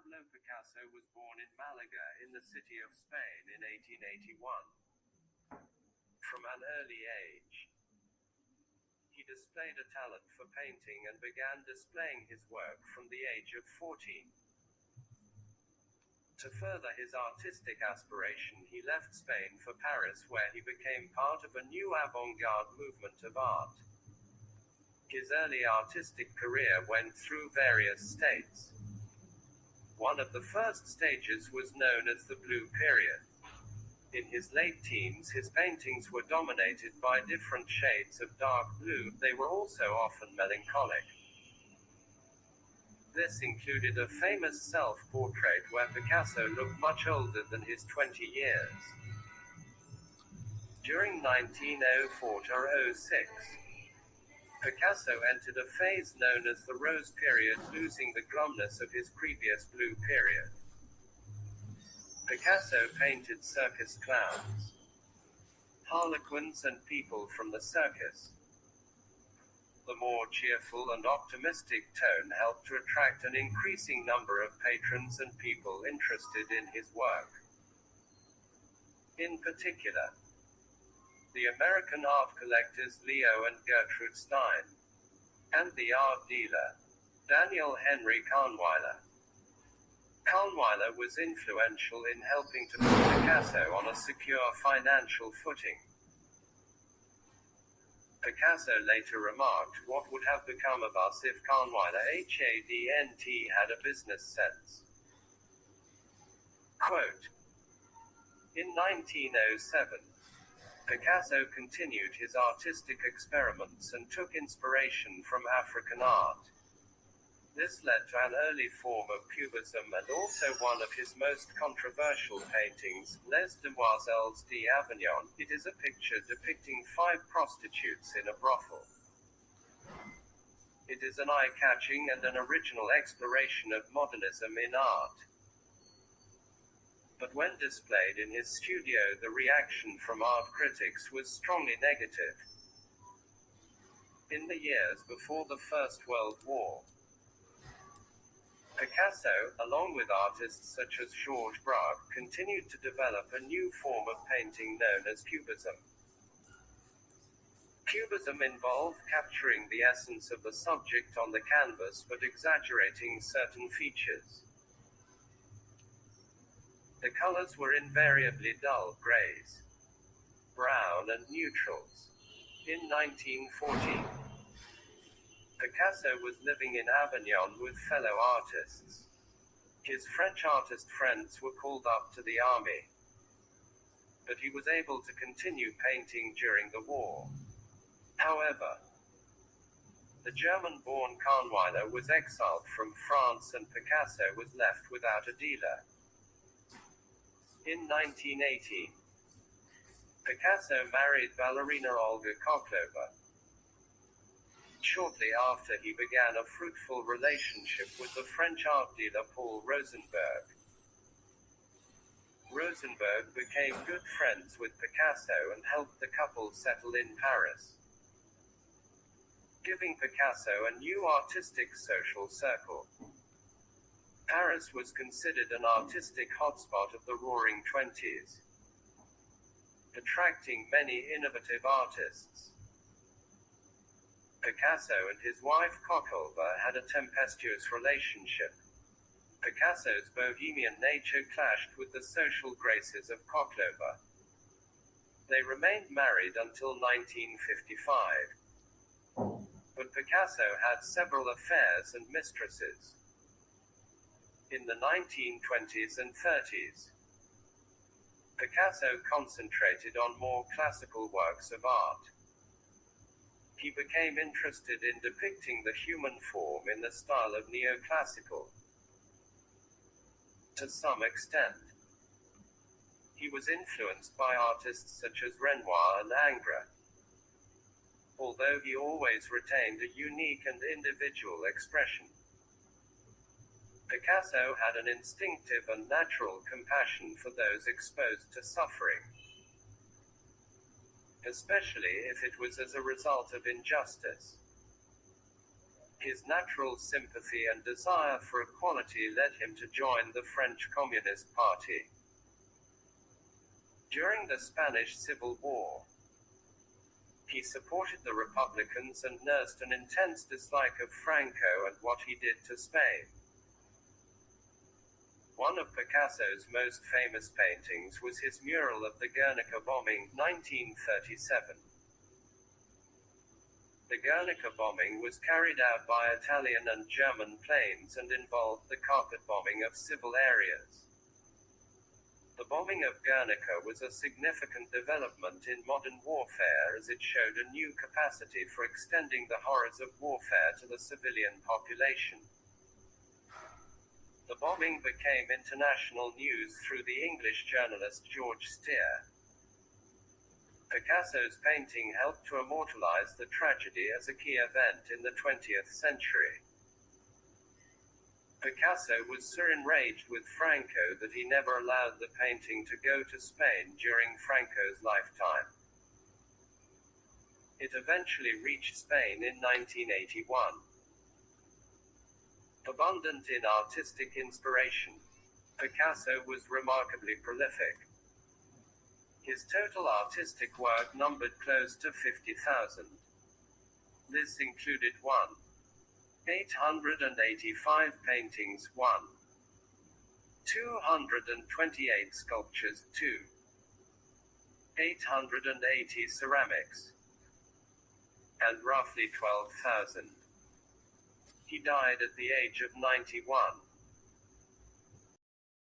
Pablo Picasso was born in Malaga in the city of Spain in 1881. From an early age, he displayed a talent for painting and began displaying his work from the age of 14. To further his artistic aspiration, he left Spain for Paris, where he became part of a new avant-garde movement of art. His early artistic career went through various states. One of the first stages was known as the Blue Period. In his late teens, his paintings were dominated by different shades of dark blue. They were also often melancholic. This included a famous self-portrait where Picasso looked much older than his 20 years. During 1904–06, Picasso entered a phase known as the Rose Period, losing the glumness of his previous Blue Period. Picasso painted circus clowns, harlequins and people from the circus. The more cheerful and optimistic tone helped to attract an increasing number of patrons and people interested in his work. In particular, the American art collectors Leo and Gertrude Stein, and the art dealer, Daniel Henry Kahnweiler. Kahnweiler was influential in helping to put Picasso on a secure financial footing. Picasso later remarked, "What would have become of us if Kahnweiler had a business sense?" Quote, in 1907, Picasso continued his artistic experiments and took inspiration from African art. This led to an early form of Cubism and also one of his most controversial paintings, Les Demoiselles d'Avignon. It is a picture depicting 5 prostitutes in a brothel. It is an eye-catching and an original exploration of modernism in art. But when displayed in his studio, the reaction from art critics was strongly negative. In the years before the First World War, Picasso, along with artists such as Georges Braque, continued to develop a new form of painting known as Cubism. Cubism involved capturing the essence of the subject on the canvas but exaggerating certain features. The colors were invariably dull grays, brown and neutrals. In 1914, Picasso was living in Avignon with fellow artists. His French artist friends were called up to the army, but he was able to continue painting during the war. However, the German-born Kahnweiler was exiled from France and Picasso was left without a dealer. In 1918, Picasso married ballerina Olga Koklova. Shortly after, he began a fruitful relationship with the French art dealer Paul Rosenberg. Rosenberg became good friends with Picasso and helped the couple settle in Paris, giving Picasso a new artistic social circle. Paris was considered an artistic hotspot of the Roaring Twenties, attracting many innovative artists. Picasso and his wife Koklova had a tempestuous relationship. Picasso's bohemian nature clashed with the social graces of Koklova. They remained married until 1955. But Picasso had several affairs and mistresses. In the 1920s and 30s, Picasso concentrated on more classical works of art. He became interested in depicting the human form in the style of neoclassical. To some extent, he was influenced by artists such as Renoir and Ingres, although he always retained a unique and individual expression. Picasso had an instinctive and natural compassion for those exposed to suffering, especially if it was as a result of injustice. His natural sympathy and desire for equality led him to join the French Communist Party. During the Spanish Civil War, he supported the Republicans and nursed an intense dislike of Franco and what he did to Spain. One of Picasso's most famous paintings was his mural of the Guernica bombing, 1937. The Guernica bombing was carried out by Italian and German planes and involved the carpet bombing of civil areas. The bombing of Guernica was a significant development in modern warfare as it showed a new capacity for extending the horrors of warfare to the civilian population. The bombing became international news through the English journalist George Steer. Picasso's painting helped to immortalize the tragedy as a key event in the 20th century. Picasso was so enraged with Franco that he never allowed the painting to go to Spain during Franco's lifetime. It eventually reached Spain in 1981. Abundant in artistic inspiration, Picasso was remarkably prolific. His total artistic work numbered close to 50,000. This included 885 paintings, 228 sculptures, 880 ceramics, and roughly 12,000. He died at the age of 91.